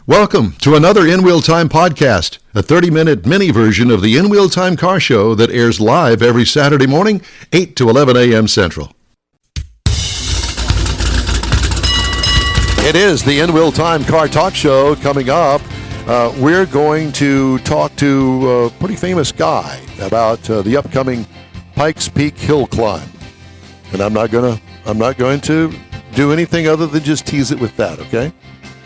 Welcome to another In Wheel Time podcast, a 30-minute mini version of the In Wheel Time car show that airs live every Saturday morning, 8 to 11 a.m. Central. It is the In Wheel Time car talk show. Coming up, we're going to talk to a pretty famous guy about the upcoming Pikes Peak Hill Climb. And I'm not going to do anything other than just tease it with that, okay?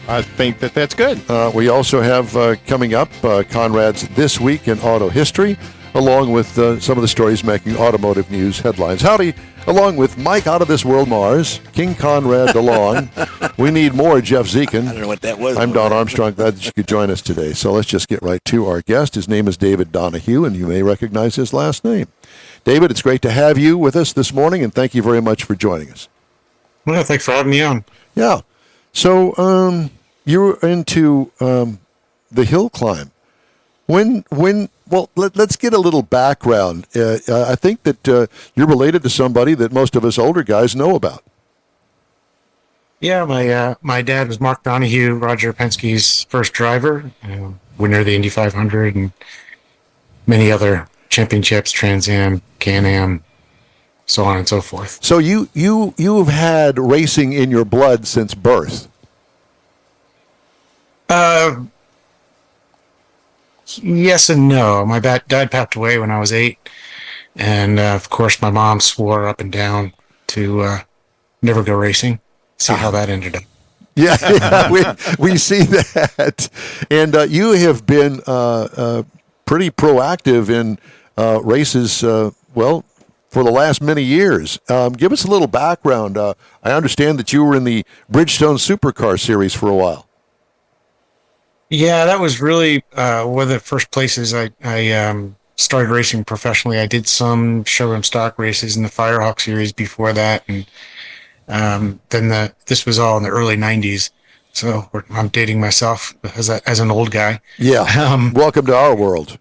I think that's good. We also have coming up Conrad's This Week in Auto History, along with some of the stories making automotive news headlines. Howdy, along with Mike Out of This World Mars, King Conrad DeLong. We need more Jeff Zekin. I don't know what that was. I'm Don Armstrong. Glad that you could join us today. So let's just get right to our guest. His name is David Donahue, and you may recognize his last name. David, it's great to have you with us this morning, and thank you very much for joining us. Well, thanks for having me on. Yeah. So you're into the hill climb. Well, let's get a little background. I think that you're related to somebody that most of us older guys know about. Yeah, my dad was Mark Donahue, Roger Penske's first driver, winner of the Indy 500 and many other championships, Trans Am, Can-Am, so on and so forth. So you've had racing in your blood since birth. Yes and no. My dad passed away when I was 8, and of course my mom swore up and down to never go racing. See how that ended up. Yeah, we see that. And you have been pretty proactive in races, for the last many years. Give us a little background. I understand that you were in the Bridgestone Supercar Series for a while. Yeah, that was really one of the first places I started racing professionally. I did some showroom stock races in the Firehawk Series before that, and then this was all in the early 90s. So I'm dating myself as an old guy. Yeah, welcome to our world.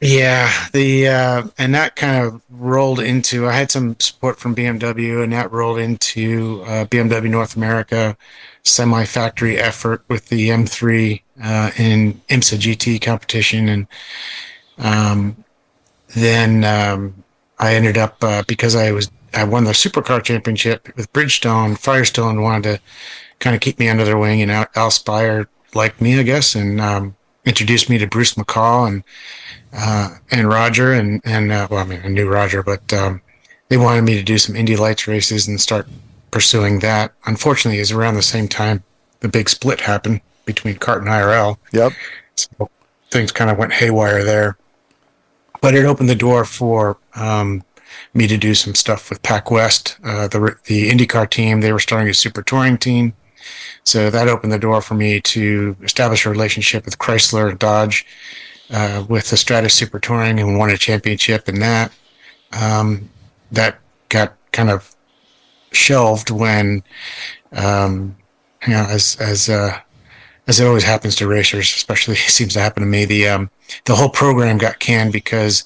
Yeah, and that kind of rolled into, I had some support from BMW, and that rolled into BMW North America semi-factory effort with the M3 in IMSA GT competition. And then I ended up, because I won the Supercar Championship with Bridgestone, Firestone wanted to kind of keep me under their wing, and Al Spire liked me, I guess, and introduced me to Bruce McCall and Roger, and well, I mean, I knew Roger, but they wanted me to do some Indy Lights races and start pursuing that. Unfortunately, it was around the same time the big split happened between CART and IRL. Yep. So things kind of went haywire there. But it opened the door for me to do some stuff with Pac West, the IndyCar team. They were starting a super touring team. So that opened the door for me to establish a relationship with Chrysler and Dodge with the Stratus Super Touring, and won a championship in that. That got kind of shelved when, as it always happens to racers, especially seems to happen to me, the whole program got canned because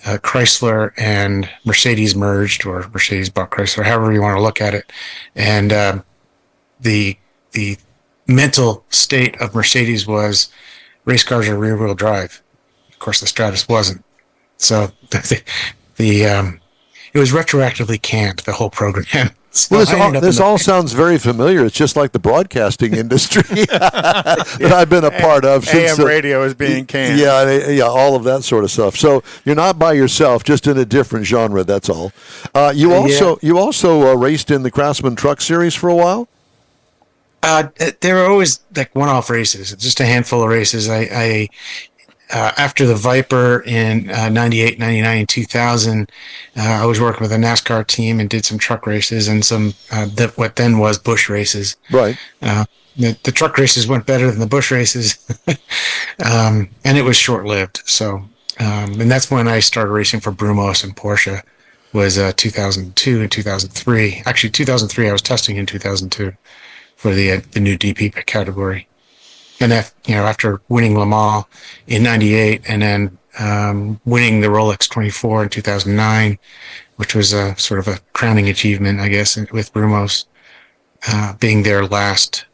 Chrysler and Mercedes merged, or Mercedes bought Chrysler, however you want to look at it, and the mental state of Mercedes was race cars are rear-wheel drive. Of course, the Stratus wasn't. So it was retroactively canned, the whole program. So well, this all sounds very familiar. It's just like the broadcasting industry that I've been a part of since AM radio is being canned. Yeah, all of that sort of stuff. So you're not by yourself, just in a different genre. That's all. You also raced in the Craftsman Truck Series for a while. There were always like one-off races, just a handful of races. I after the Viper in 98, 99, and 2000, I was working with a NASCAR team and did some truck races and some what then was Busch races. Right. The truck races went better than the Busch races, and it was short-lived. So, and that's when I started racing for Brumos and Porsche. Was 2002 and 2003. Actually, 2003. I was testing in 2002 for the new DP category. And after winning Le Mans in 98 and then winning the Rolex 24 in 2009, which was a sort of a crowning achievement, I guess, with Brumos, being their last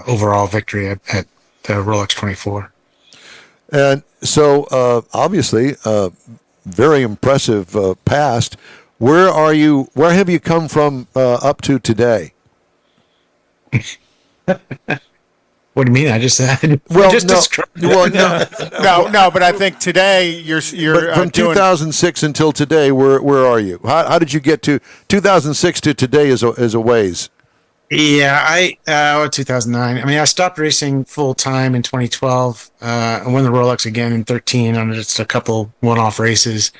overall victory at the Rolex 24. And so, obviously, very impressive past. Where are you? Where have you come from up to today? What do you mean? I just said. Well, just no. described Well, no. No, but I think today you're But from doing 2006 until today, where are you? How did you get to 2006 to today? Is a ways. Yeah, 2009. I mean, I stopped racing full time in 2012. I won the Rolex again in 13 on just a couple one-off races,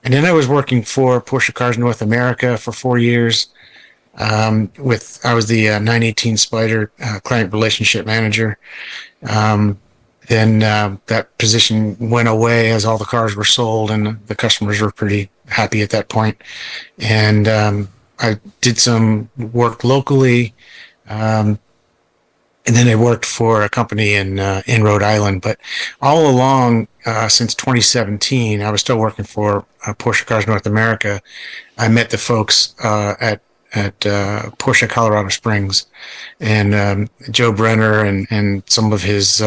and then I was working for Porsche Cars North America for 4 years. I was the 918 Spider client relationship manager. Then that position went away as all the cars were sold, and the customers were pretty happy at that point. And I did some work locally, and then I worked for a company in Rhode Island. But all along, since 2017, I was still working for Porsche Cars North America. I met the folks at Porsche Colorado Springs, and Joe Brenner and some of his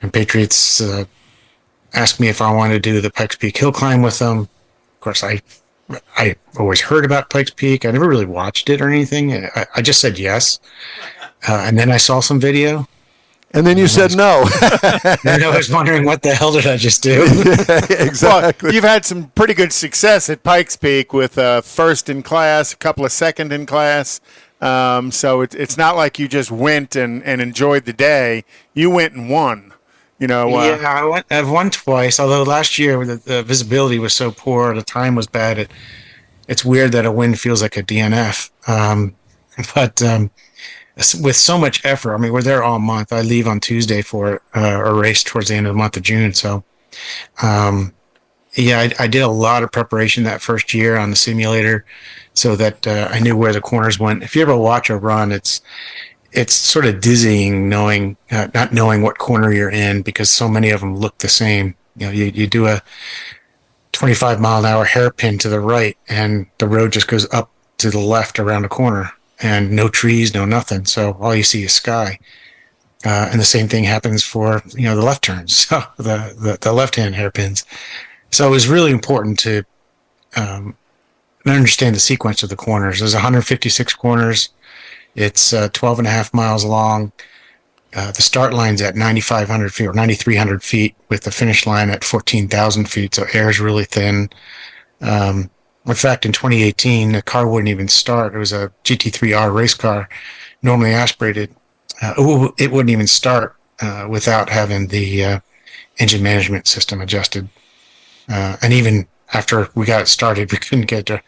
compatriots asked me if I wanted to do the Pikes Peak Hill Climb with them. Of course, I always heard about Pikes Peak. I never really watched it or anything. I just said yes. And then I saw some video. And then you said no. And I was wondering, what the hell did I just do? Exactly. Well, you've had some pretty good success at Pikes Peak with first in class, a couple of second in class. So it's not like you just went and enjoyed the day. You went and won. Yeah, I've won twice. Although last year the visibility was so poor, the time was bad. It's weird that a win feels like a DNF. But with so much effort, I mean, we're there all month. I leave on Tuesday for a race towards the end of the month of June. So, I did a lot of preparation that first year on the simulator, so that I knew where the corners went. If you ever watch a run, it's sort of dizzying not knowing what corner you're in, because so many of them look the same. You do a 25 mile an hour hairpin to the right, and the road just goes up to the left around the corner, and no trees, no nothing. So all you see is sky. And the same thing happens for the left turns, so the left hand hairpins. So it was really important to understand the sequence of the corners. There's 156 corners. It's 12 and a half miles long. The start line's at 9,500 feet or 9,300 feet, with the finish line at 14,000 feet. So air is really thin. In fact, in 2018, the car wouldn't even start. It was a GT3R race car, normally aspirated. It wouldn't even start without having the engine management system adjusted. And even after we got it started, we couldn't get to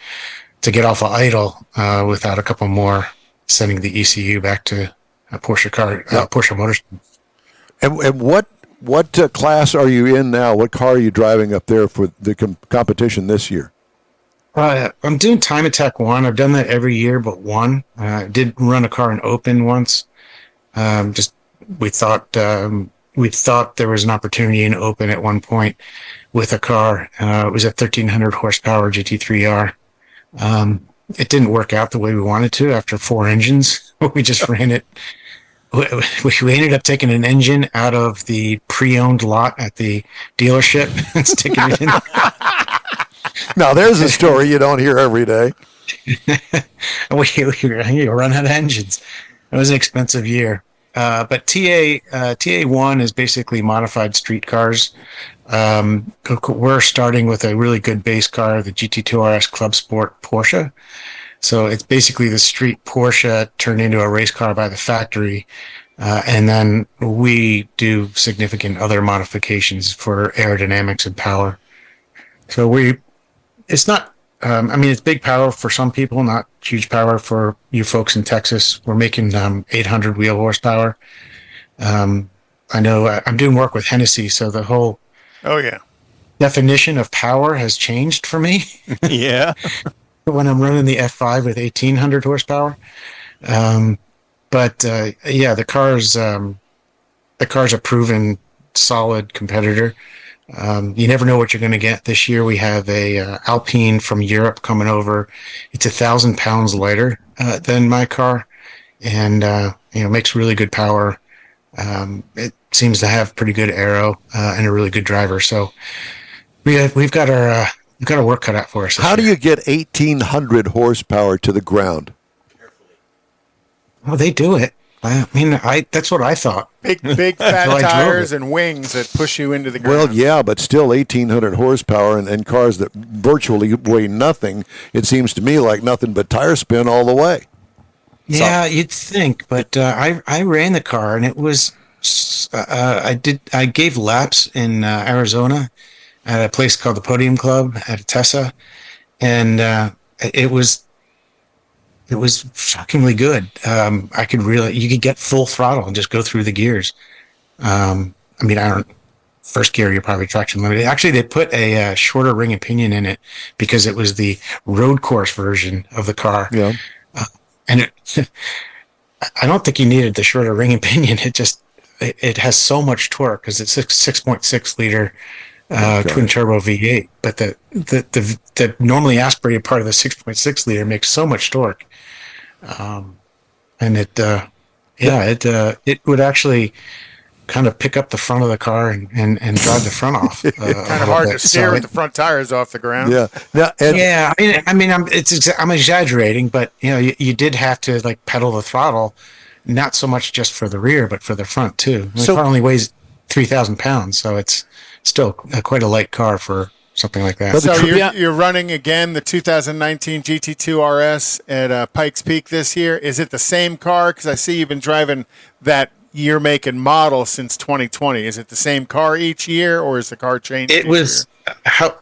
get off of idle without a couple more sending the ECU back to Porsche Motors. And what class are you in now? What car are you driving up there for the competition this year? I'm doing Time Attack 1. I've done that every year but one. I did run a car in Open once. We thought there was an opportunity in Open at one point with a car. It was a 1,300 horsepower GT3R. It didn't work out the way we wanted to after 4 engines. We just ran it. We ended up taking an engine out of the pre-owned lot at the dealership and sticking it in. Now, there's a story you don't hear every day. we run out of engines. It was an expensive year. But TA1 is basically modified street cars. We're starting with a really good base car, the GT2 RS Club Sport Porsche. So it's basically the street Porsche turned into a race car by the factory. And then we do significant other modifications for aerodynamics and power. So it's not, it's big power for some people, not huge power for you folks in Texas. We're making 800 wheel horsepower. I know I'm doing work with Hennessy, so the whole definition of power has changed for me. Yeah. When I'm running the F5 with 1,800 horsepower. The car's a proven solid competitor. You never know what you're going to get. This year we have a Alpine from Europe coming over. It's 1,000 pounds lighter than my car, and makes really good power. It seems to have pretty good aero and a really good driver. So we've got our work cut out for us. How do you get 1,800 horsepower to the ground? Oh, they do it. I mean, that's what I thought. Big fat So tires and wings that push you into the ground. Well, yeah, but still 1,800 horsepower and cars that virtually weigh nothing. It seems to me like nothing but tire spin all the way. Yeah, you'd think, but I ran the car and it was I gave laps in Arizona at a place called the Podium Club at Tessa, and it was shockingly good. You could get full throttle and just go through the gears. First gear, you're probably traction limited. Actually, they put a shorter ring and pinion in it because it was the road course version of the car. Yeah. I don't think you needed the shorter ring and pinion. It has so much torque because it's a 6.6 liter twin turbo V8, but the normally aspirated part of the 6.6 liter makes so much torque. And it would actually kind of pick up the front of the car and drive the front off. Kind of hard to steer with the front tires off the ground. Yeah. I'm exaggerating, but you did have to like pedal the throttle, not so much just for the rear, but for the front too. The car only weighs 3,000 pounds, so it's still quite a light car for something like that. So you're running again the 2019 GT2 RS at Pikes Peak this year. Is it the same car? Because I see you've been driving that year, make, and model since 2020. Is it the same car each year, or is the car changed? It was how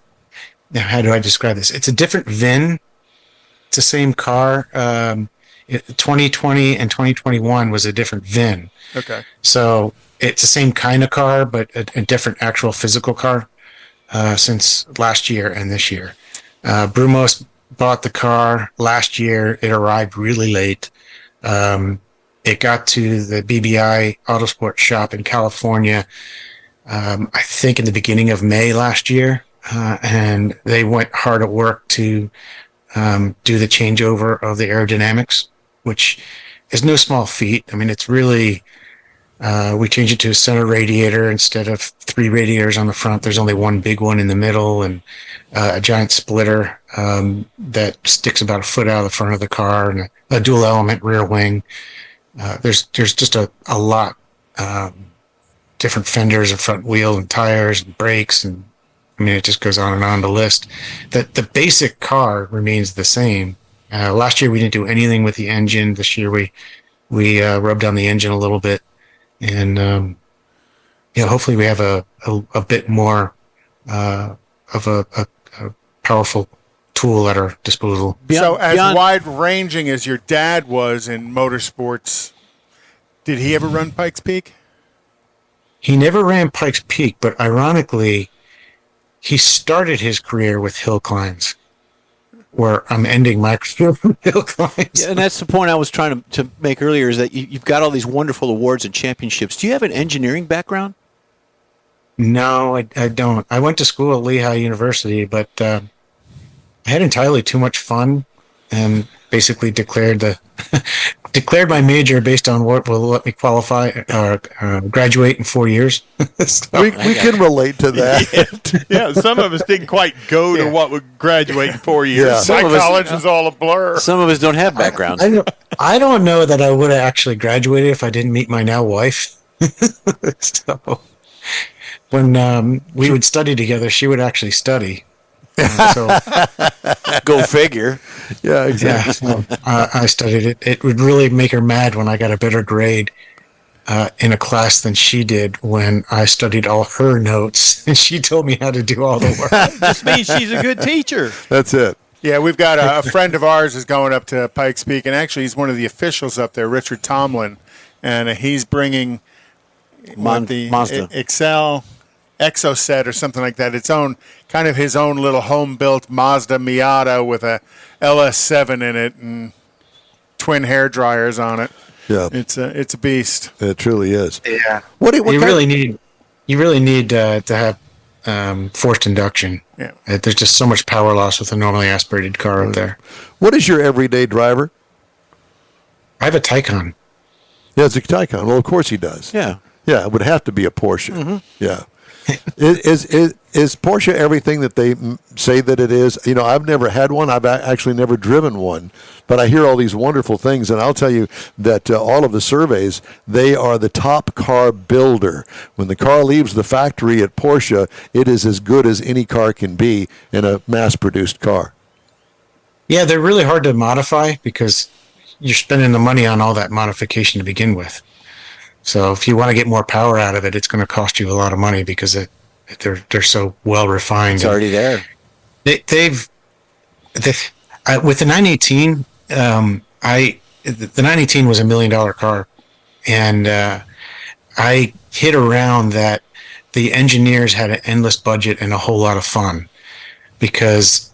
do I describe this? It's a different VIN. It's the same car. 2020 and 2021 was a different VIN. Okay. So it's the same kind of car, but a different actual physical car since last year and this year. Brumos bought the car last year. It arrived really late. It got to the BBI Autosport shop in California, I think in the beginning of May last year, and they went hard at work to do the changeover of the aerodynamics, which is no small feat. I mean, it's really, we changed it to a center radiator instead of 3 radiators on the front. There's only one big one in the middle, and a giant splitter that sticks about a foot out of the front of the car, and a dual element rear wing. There's just a lot, different fenders, a front wheel and tires and brakes, and I mean, it just goes on and on the list. The basic car remains the same. Last year we didn't do anything with the engine. This year we rubbed on the engine a little bit, and hopefully we have a bit more of a powerful tool at our disposal. So as wide-ranging as your dad was in motorsports, did he ever run Pikes Peak? He never ran Pikes Peak, but ironically, he started his career with hill climbs, where I'm ending my career from hill climbs. Yeah, and that's the point I was trying to make earlier, is that you've got all these wonderful awards and championships. Do you have an engineering background? No, I don't. I went to school at Lehigh University, but I had entirely too much fun and basically declared my major based on what will let me qualify or graduate in 4 years. So, we can relate to that. Yeah, some of us didn't quite go to what would graduate in 4 years. Yeah. My college was all a blur. Some of us don't have backgrounds. I don't know that I would have actually graduated if I didn't meet my now wife. So when we would study together, she would actually study. Go figure. Yeah, exactly. Yeah, so, I studied it. It would really make her mad when I got a better grade in a class than she did when I studied all her notes and she told me how to do all the work. This means she's a good teacher. That's it. Yeah, we've got a friend of ours is going up to Pikes Peak, and actually he's one of the officials up there, Richard Tomlin, and he's bringing the Mazda. Excel Exoset or something like that. It's his own little home-built Mazda Miata with a LS7 in it and twin hair dryers on it. Yeah, it's a beast. It truly is. Yeah. You really need to have forced induction. Yeah. There's just so much power loss with a normally aspirated car up there. What is your everyday driver? I have a Taycan. Yeah, it's a Taycan. Well, of course he does. Yeah. Yeah, it would have to be a Porsche. Mm-hmm. Yeah. Is Porsche everything that they say that it is? You know, I've never had one. I've actually never driven one, but I hear all these wonderful things, and I'll tell you that all of the surveys, they are the top car builder. When the car leaves the factory at Porsche, it is as good as any car can be in a mass-produced car. Yeah, they're really hard to modify because you're spending the money on all that modification to begin with. So if you want to get more power out of it, it's going to cost you a lot of money because they're so well refined. It's already there. They've with the 918. The 918 was $1 million car, and I hit around that the engineers had an endless budget and a whole lot of fun because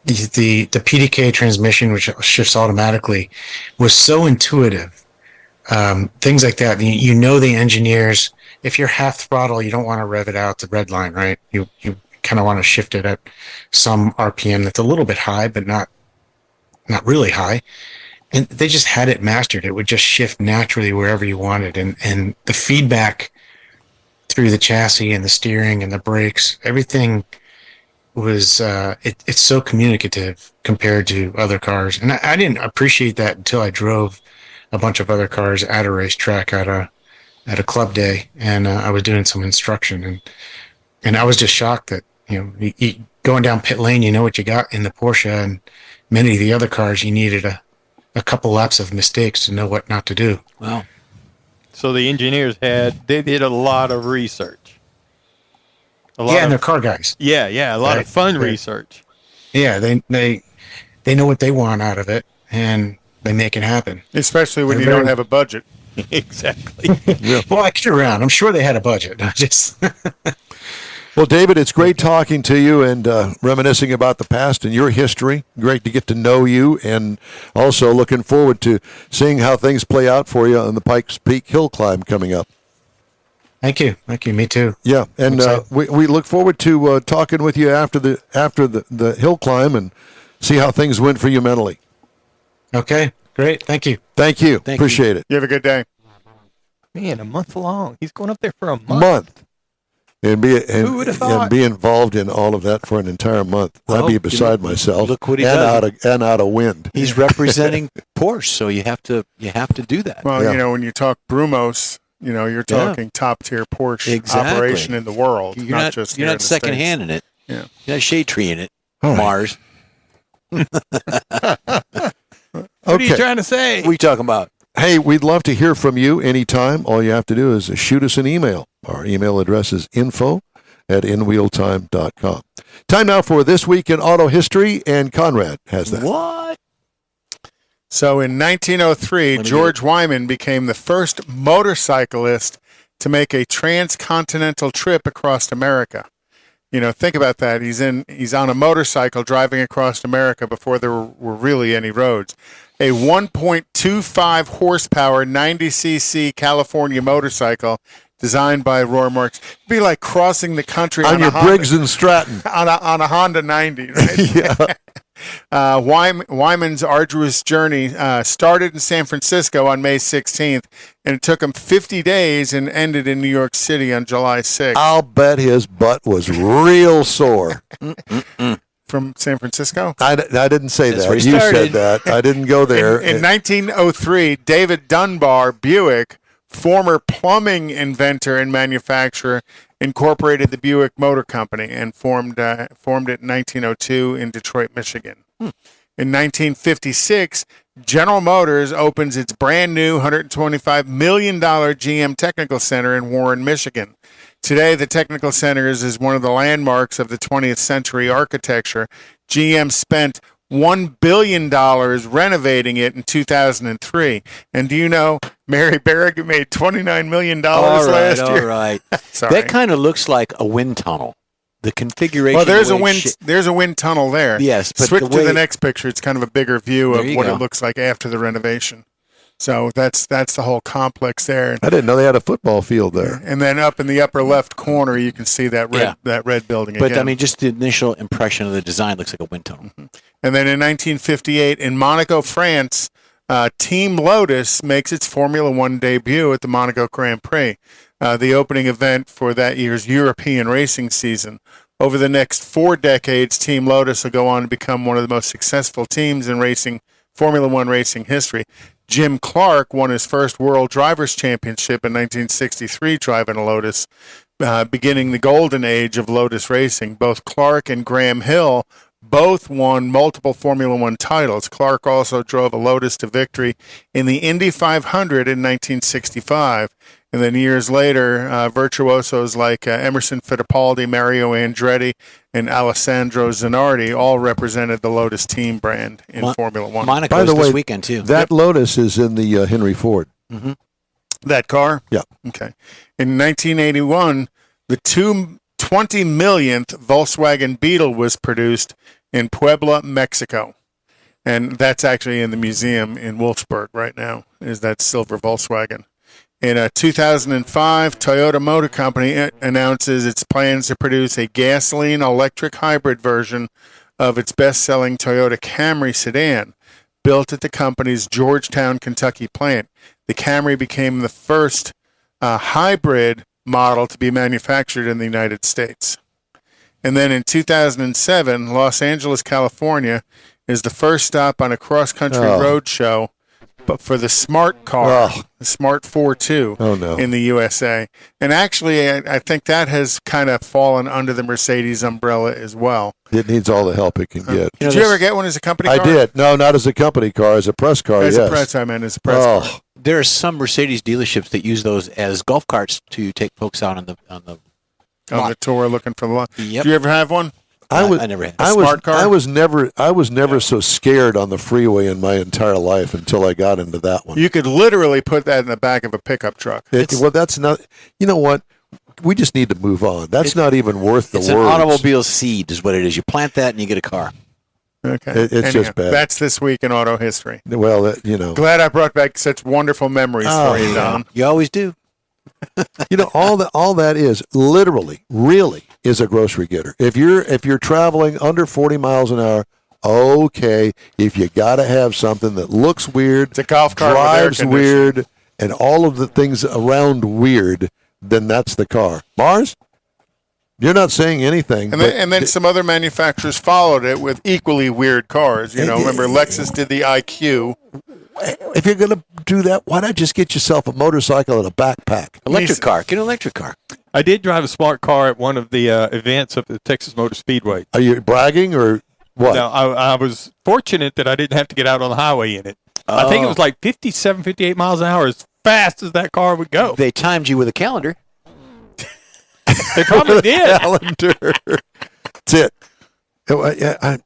the PDK transmission, which shifts automatically, was so intuitive. Things like that. You know the engineers. If you're half throttle, you don't want to rev it out the red line, right? You kind of want to shift it at some RPM that's a little bit high, but not really high. And they just had it mastered. It would just shift naturally wherever you wanted. And the feedback through the chassis and the steering and the brakes, everything was it's so communicative compared to other cars. And I didn't appreciate that until I drove a bunch of other cars at a racetrack at a club day, and I was doing some instruction, and I was just shocked that you going down pit lane, you know what you got in the Porsche, and many of the other cars you needed a couple laps of mistakes to know what not to do. Wow. So the engineers they did a lot of research. And they're car guys. Yeah, a lot of fun research. Yeah, they know what they want out of it, and they make it happen. Especially when you don't have a budget. Exactly. Yeah. Well, I kid around. I'm sure they had a budget. Well, David, it's great talking to you and reminiscing about the past and your history. Great to get to know you, and also looking forward to seeing how things play out for you on the Pikes Peak Hill Climb coming up. Thank you. Me too. Yeah, and we look forward to talking with you after the hill climb and see how things went for you mentally. Okay, great. Thank you. Thank you. Appreciate it. You have a good day. Man, a month long. He's going up there for a month. And Who would have thought? And be involved in all of that for an entire month. I'd be beside myself. Look what he does. Out of wind. He's representing Porsche, so you have to do that. Well, Yeah. when you talk Brumos, you're talking top tier Porsche operation in the world. You're not just you're here in not the second States. hand in it. Yeah. You're not shade tree in it. All right. Mars. What are you trying to say? What are you talking about? Hey, we'd love to hear from you anytime. All you have to do is shoot us an email. Our email address is info@inwheeltime.com. Time now for This Week in Auto History, and Conrad has that. What? So in 1903, George Wyman became the first motorcyclist to make a transcontinental trip across America. Think about that. He's on a motorcycle driving across America before there were really any roads. A 1.25 horsepower, 90cc California motorcycle designed by Roy Marks. It'd be like crossing the country On your Honda, Briggs and Stratton. on a Honda 90, right? Yeah. Wyman's arduous journey started in San Francisco on May 16th, and it took him 50 days and ended in New York City on July 6th. I'll bet his butt was real sore. From San Francisco? I didn't say That's that. where You he started. said that. I didn't go there. In 1903, David Dunbar Buick, former plumbing inventor and manufacturer, incorporated the Buick Motor Company and formed it in 1902 in Detroit, Michigan. In 1956, General Motors opens its brand new $125 million GM Technical Center in Warren, Michigan. Today, the Technical Center is one of the landmarks of the 20th century architecture. GM spent $1 billion renovating it in 2003. And do you know Mary Barrigan made $29 million last year? All right. Sorry. That kind of looks like a wind tunnel. The configuration. Well, there's the a way wind. There's a wind tunnel there. Yes, but switch the to way- the next picture. It's kind of a bigger view There of you what go. it looks like after the renovation. So that's the whole complex there. I didn't know they had a football field there. And then up in the upper left corner, you can see that red building But again. I mean, just the initial impression of the design looks like a wind tunnel. And then in 1958, in Monaco, France, Team Lotus makes its Formula One debut at the Monaco Grand Prix, the opening event for that year's European racing season. Over the next 4 decades, Team Lotus will go on to become one of the most successful teams in Formula One racing history. Jim Clark won his first World Drivers' Championship in 1963 driving a Lotus, beginning the golden age of Lotus racing. Both Clark and Graham Hill both won multiple Formula One titles. Clark also drove a Lotus to victory in the Indy 500 in 1965. And then years later, virtuosos like Emerson Fittipaldi, Mario Andretti, and Alessandro Zanardi all represented the Lotus team brand in Formula One. Monaco's this weekend, too. That Lotus is in the Henry Ford. Mm-hmm. That car? Yeah. Okay. In 1981, the 20 millionth Volkswagen Beetle was produced in Puebla, Mexico. And that's actually in the museum in Wolfsburg right now, is that silver Volkswagen. In 2005, Toyota Motor Company announces its plans to produce a gasoline-electric hybrid version of its best-selling Toyota Camry sedan, built at the company's Georgetown, Kentucky plant. The Camry became the first hybrid model to be manufactured in the United States. And then in 2007, Los Angeles, California, is the first stop on a cross-country road show, but for the Smart car, the Smart 4.2 in the USA. And actually, I think that has kind of fallen under the Mercedes umbrella as well. It needs all the help it can get. Did you ever get one as a company car? I did. No, not as a company car, as a press car, As yes. a press, I meant as a press car. There are some Mercedes dealerships that use those as golf carts to take folks out on the tour looking for the lot. Yep. Did you ever have one? I never had a smart car? I was never so scared on the freeway in my entire life until I got into that one. You could literally put that in the back of a pickup truck. Well, that's not. You know what? We just need to move on. That's not even worth the It's words. an automobile seed, is what it is. You plant that and you get a car. Okay. It's just bad. That's this week in auto history. Well, Glad I brought back such wonderful memories for you, Don. You always do. all that is literally, really is a grocery getter. If you're traveling under 40 miles an hour, okay. If you got to have something that looks weird, it's a golf cart drives weird, and all of the things around weird, then that's the car. Mars, you're not saying anything. And then some other manufacturers followed it with equally weird cars. Remember Lexus did the IQ. If you're going to do that, why not just get yourself a motorcycle and a backpack? Electric car. Get an electric car. I did drive a smart car at one of the events of the Texas Motor Speedway. Are you bragging or what? No, I was fortunate that I didn't have to get out on the highway in it. I think it was like 57, 58 miles an hour, as fast as that car would go. They timed you with a calendar. They probably did. Calendar. That's it. I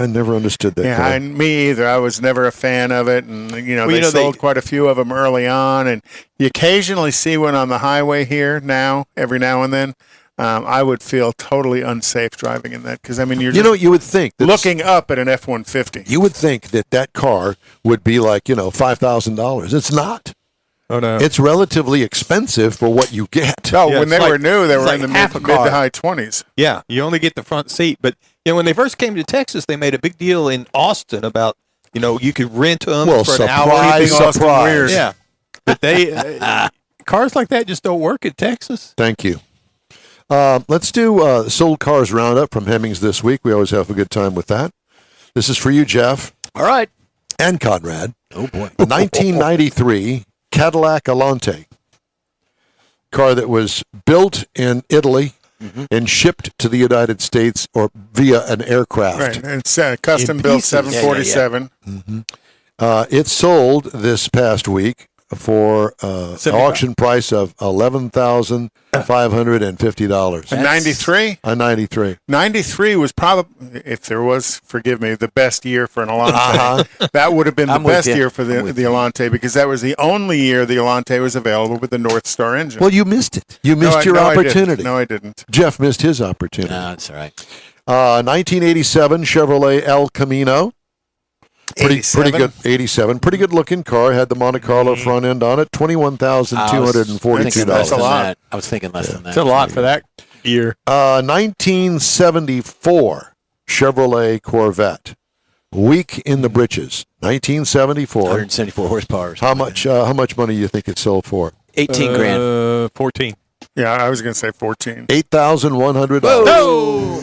never understood that. Yeah, me either. I was never a fan of it, and they sold quite a few of them early on, and you occasionally see one on the highway here now, every now and then. I would feel totally unsafe driving in that because you're you would think that looking up at an F-150. You would think that car would be like $5,000. It's not. Oh no, it's relatively expensive for what you get. Oh, when they were new, they were in the mid to high 20s. Yeah, you only get the front seat, but when they first came to Texas, they made a big deal in Austin about you could rent them for an hour. Surprise. Yeah, but they cars like that just don't work in Texas. Thank you. Let's do Sold Cars Roundup from Hemmings this week. We always have a good time with that. This is for you, Jeff. All right. And Conrad. Oh, boy. The 1993 Cadillac Alante. Car that was built in Italy and shipped to the United States or via an aircraft. Right. It's custom built 747. Yeah. Mm-hmm. It sold this past week for an auction price of $11,550. A 93? A 93. 93 was probably, if there was, forgive me, the best year for an Alante. That would have been the best year for the Alante because that was the only year the Alante was available with the North Star engine. Well, you missed it. You missed your opportunity. No, I didn't. Jeff missed his opportunity. No, that's all right. 1987 Chevrolet El Camino. Pretty good. 87. Pretty good looking car. Had the Monte Carlo front end on it. $21,242. That's a lot. I was thinking less than that. It's a lot for that year. 1974 Chevrolet Corvette. Week in the Britches, 1974. 174 horsepower. How much money do you think it sold for? 18 grand. 14. Yeah, I was going to say 14. $8,100. Oh!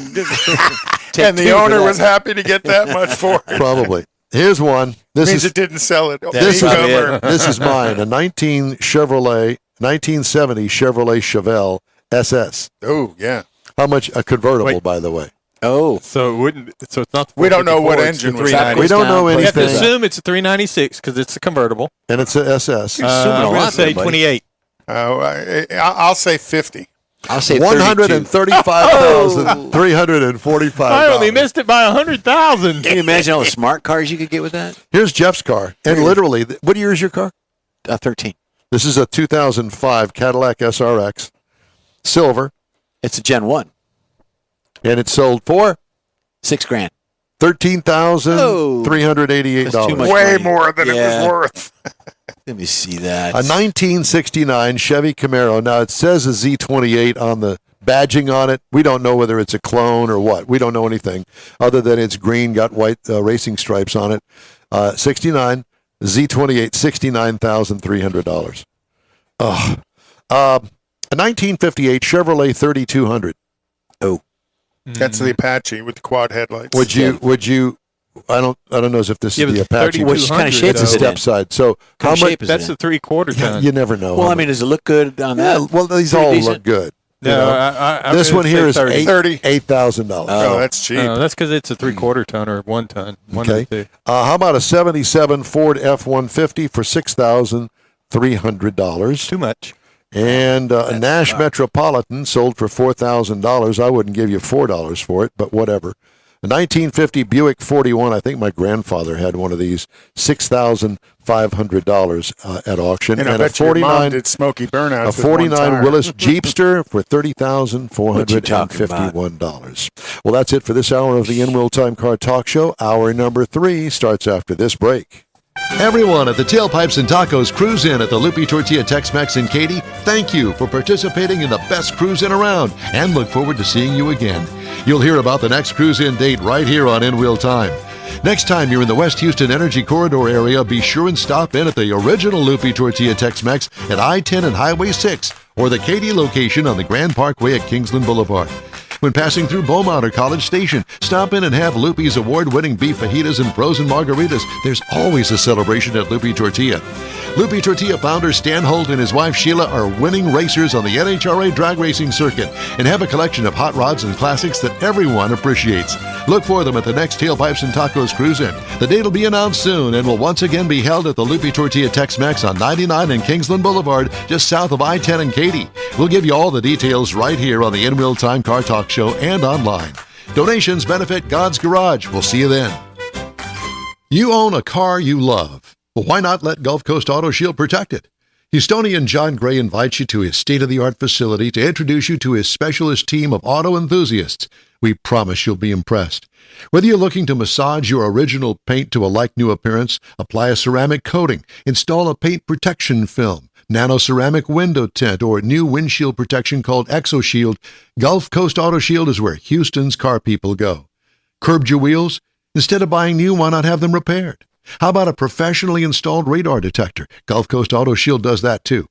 And the owner was happy to get that much for it. Probably. Here's one. This means is it didn't sell it. this is mine. A 1970 Chevrolet Chevelle SS. Oh, yeah. How much? A convertible, Wait. by the way. Oh. So it wouldn't. So it's not. We don't know what 454, it's engine the was 390. We don't know You have to anything. assume it's a 396 because it's a convertible. And it's a SS. Assuming a I'm going lot to say there, buddy. 28. I'll say 50. I'll say 32. $135,345. I only missed it by 100,000. Can you imagine all the smart cars you could get with that? Here's Jeff's car. And literally, what year is your car? 13. This is a 2005 Cadillac SRX, silver, It's a Gen 1. and it sold for $6 grand. $13,388. That's too much. Way money. more than it Yeah. was worth. Let me see that. A 1969 Chevy Camaro. Now, it says a Z28 on the badging on it. We don't know whether it's a clone or what. We don't know anything other than it's green, got white racing stripes on it. 69 Z28, $69,300. A 1958 Chevrolet 3200. That's the Apache with the quad headlights. Would you? I don't know as if this Yeah, is but the Apache. Which kind of shape It's a is it in? step side. So how What much? shape is That's it a 3/4 ton. You never know. Well, how I mean, does it look good on yeah, that? well, these Pretty all decent? look good. No, you know? I'm This gonna one say here is 30. $8,000. Oh, that's cheap. No, that's because it's a 3/4 ton or 1 ton. One Okay. of the two. How about a '77 Ford F-150 for $6,300? Too much. And a Nash Metropolitan sold for $4,000. I wouldn't give you $4 for it, but whatever. A 1950 Buick 41. I think my grandfather had one of these. $6,500 at auction. And I and a bet your mom 49, did Smoky Burnouts a with 49 one tire. Willis Jeepster for $30,451. Well, that's it for this hour of the In Real Time Car Talk Show. Hour number 3 starts after this break. Everyone at the Tailpipes and Tacos Cruise In at the Lupi Tortilla Tex-Mex in Katy, thank you for participating in the best cruise in around and look forward to seeing you again. You'll hear about the next cruise in date right here on In Real Time. Next time you're in the West Houston Energy Corridor area, be sure and stop in at the original Lupi Tortilla Tex-Mex at I-10 and Highway 6 or the Katy location on the Grand Parkway at Kingsland Boulevard. When passing through Beaumont or College Station, stop in and have Lupi's award-winning beef fajitas and frozen margaritas. There's always a celebration at Lupi Tortilla. Lupi Tortilla founder Stan Holt and his wife Sheila are winning racers on the NHRA drag racing circuit and have a collection of hot rods and classics that everyone appreciates. Look for them at the next Tailpipes and Tacos Cruise In. The date will be announced soon and will once again be held at the Lupi Tortilla Tex-Mex on 99 and Kingsland Boulevard, just south of I-10 and Katy. We'll give you all the details right here on the In Real Time Car Talk Show and online. Donations benefit God's Garage. We'll see you then. You own a car you love. Well, why not let Gulf Coast Auto Shield protect it? Houstonian John Gray invites you to his state-of-the-art facility to introduce you to his specialist team of auto enthusiasts. We promise you'll be impressed. Whether you're looking to massage your original paint to a like-new appearance, apply a ceramic coating, install a paint protection film, nano-ceramic window tint, or new windshield protection called ExoShield, Gulf Coast Auto Shield is where Houston's car people go. Curbed your wheels? Instead of buying new, why not have them repaired? How about a professionally installed radar detector? Gulf Coast Auto Shield does that too.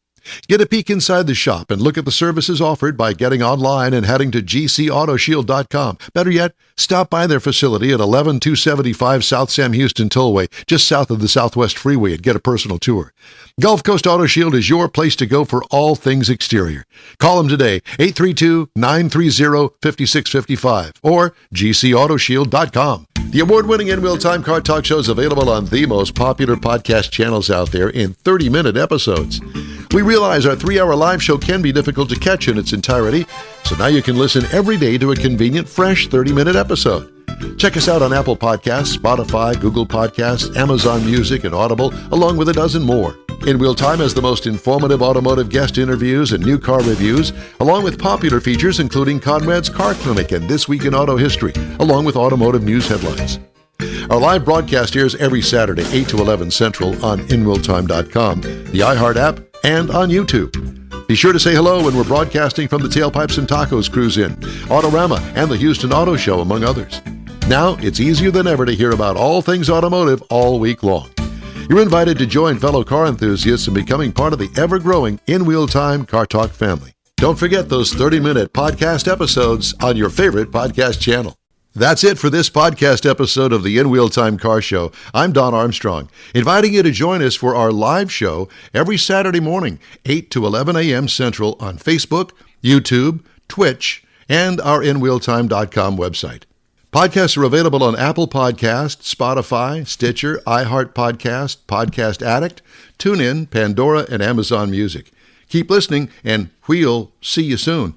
Get a peek inside the shop and look at the services offered by getting online and heading to gcautoshield.com. Better yet, stop by their facility at 11275 South Sam Houston Tollway, just south of the Southwest Freeway, and get a personal tour. Gulf Coast Auto Shield is your place to go for all things exterior. Call them today, 832-930-5655 or gcautoshield.com. The award-winning In Real Time Car Talk Show is available on the most popular podcast channels out there in 30-minute episodes. We realize our 3-hour live show can be difficult to catch in its entirety, so now you can listen every day to a convenient, fresh 30-minute episode. Check us out on Apple Podcasts, Spotify, Google Podcasts, Amazon Music, and Audible, along with a dozen more. In Real Time has the most informative automotive guest interviews and new car reviews, along with popular features including Conrad's Car Clinic and This Week in Auto History, along with automotive news headlines. Our live broadcast airs every Saturday, 8 to 11 Central on InRealTime.com, the iHeart app, and on YouTube. Be sure to say hello when we're broadcasting from the Tailpipes and Tacos Cruise In, Autorama, and the Houston Auto Show, among others. Now, it's easier than ever to hear about all things automotive all week long. You're invited to join fellow car enthusiasts in becoming part of the ever-growing In Wheel Time Car Talk family. Don't forget those 30-minute podcast episodes on your favorite podcast channel. That's it for this podcast episode of the In Wheel Time Car Show. I'm Don Armstrong, inviting you to join us for our live show every Saturday morning, 8 to 11 a.m. Central on Facebook, YouTube, Twitch, and our InWheelTime.com website. Podcasts are available on Apple Podcasts, Spotify, Stitcher, iHeart Podcast, Podcast Addict, TuneIn, Pandora, and Amazon Music. Keep listening, and we'll see you soon.